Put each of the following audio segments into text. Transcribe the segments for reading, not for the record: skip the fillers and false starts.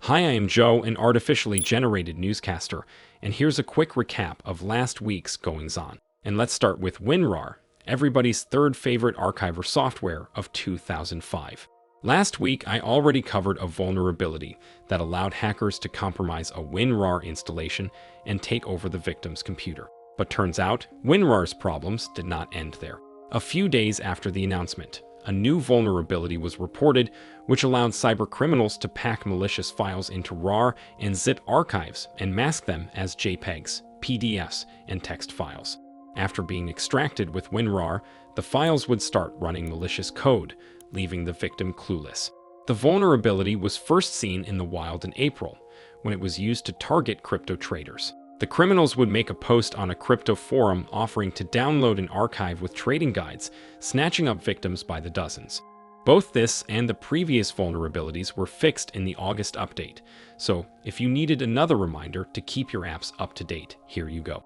Hi, I am Joe, an artificially generated newscaster, and here's a quick recap of last week's goings-on. And let's start with WinRAR, everybody's third favorite archiver software of 2005. Last week, I already covered a vulnerability that allowed hackers to compromise a WinRAR installation and take over the victim's computer. But turns out, WinRAR's problems did not end there. A few days after the announcement, a new vulnerability was reported, which allowed cybercriminals to pack malicious files into RAR and zip archives and mask them as JPEGs, PDFs, and text files. After being extracted with WinRAR, the files would start running malicious code, leaving the victim clueless. The vulnerability was first seen in the wild in April, when it was used to target crypto traders. The criminals would make a post on a crypto forum offering to download an archive with trading guides, snatching up victims by the dozens. Both this and the previous vulnerabilities were fixed in the August update, so if you needed another reminder to keep your apps up to date, here you go.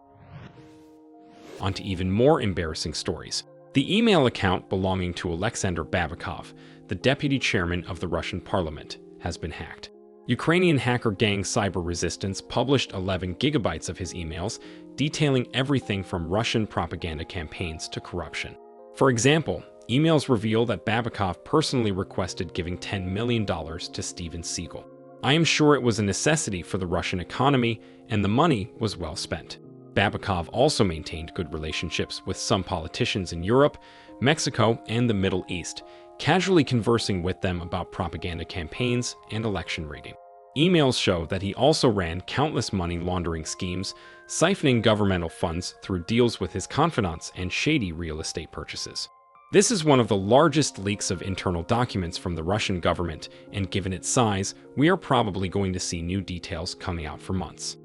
On to even more embarrassing stories. The email account belonging to Aleksandr Babakov, the deputy chairman of the Russian parliament, has been hacked. Ukrainian hacker gang Cyber Resistance published 11 gigabytes of his emails, detailing everything from Russian propaganda campaigns to corruption. For example, emails reveal that Babakov personally requested giving $10 million to Steven Seagal. I am sure it was a necessity for the Russian economy, and the money was well spent. Babakov also maintained good relationships with some politicians in Europe, Mexico, and the Middle East, casually conversing with them about propaganda campaigns and election rigging. Emails show that he also ran countless money laundering schemes, siphoning governmental funds through deals with his confidants and shady real estate purchases. This is one of the largest leaks of internal documents from the Russian government, and given its size, we are probably going to see new details coming out for months.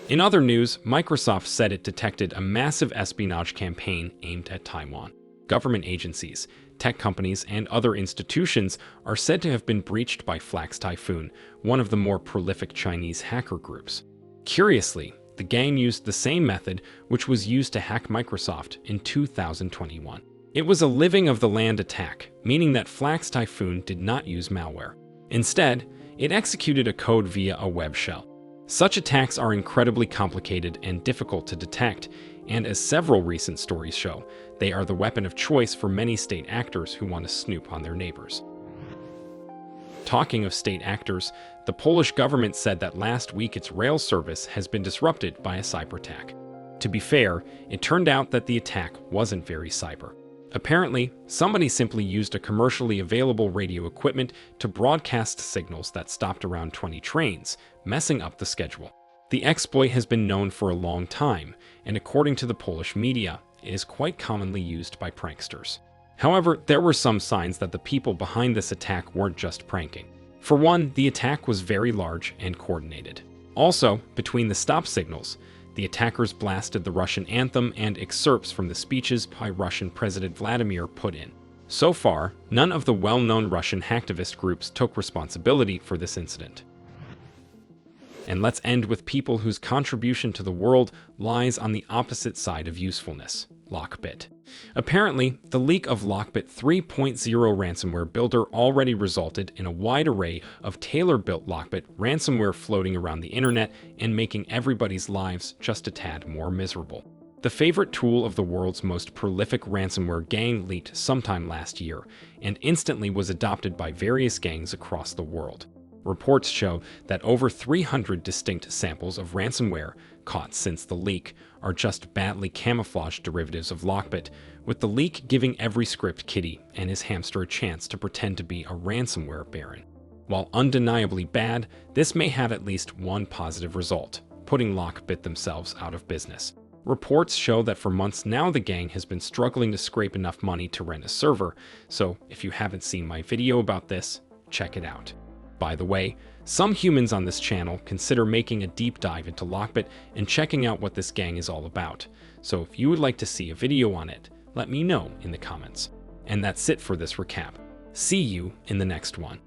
In other news, Microsoft said it detected a massive espionage campaign aimed at Taiwan. Government agencies, tech companies, and other institutions are said to have been breached by Flax Typhoon, one of the more prolific Chinese hacker groups. Curiously, the gang used the same method which was used to hack Microsoft in 2021. It was a living of the land attack, meaning that Flax Typhoon did not use malware. Instead, it executed a code via a web shell. Such attacks are incredibly complicated and difficult to detect, and as several recent stories show, they are the weapon of choice for many state actors who want to snoop on their neighbors. Talking of state actors, the Polish government said that last week its rail service has been disrupted by a cyber attack. To be fair, it turned out that the attack wasn't very cyber. Apparently, somebody simply used a commercially available radio equipment to broadcast signals that stopped around 20 trains, messing up the schedule. The exploit has been known for a long time, and according to the Polish media, it is quite commonly used by pranksters. However, there were some signs that the people behind this attack weren't just pranking. For one, the attack was very large and coordinated. Also, between the stop signals, the attackers blasted the Russian anthem and excerpts from the speeches by Russian President Vladimir Putin. So far, none of the well-known Russian hacktivist groups took responsibility for this incident. And let's end with people whose contribution to the world lies on the opposite side of usefulness: Lockbit. Apparently, the leak of Lockbit 3.0 ransomware builder already resulted in a wide array of tailor-built Lockbit ransomware floating around the internet and making everybody's lives just a tad more miserable. The favorite tool of the world's most prolific ransomware gang leaked sometime last year and instantly was adopted by various gangs across the world. Reports show that over 300 distinct samples of ransomware caught since the leak are just badly camouflaged derivatives of Lockbit, with the leak giving every script kiddie and his hamster a chance to pretend to be a ransomware baron. While undeniably bad, this may have at least one positive result: putting Lockbit themselves out of business. Reports show that for months now the gang has been struggling to scrape enough money to rent a server, so if you haven't seen my video about this, check it out. By the way, some humans on this channel consider making a deep dive into Lockbit and checking out what this gang is all about, so if you would like to see a video on it, let me know in the comments. And that's it for this recap. See you in the next one.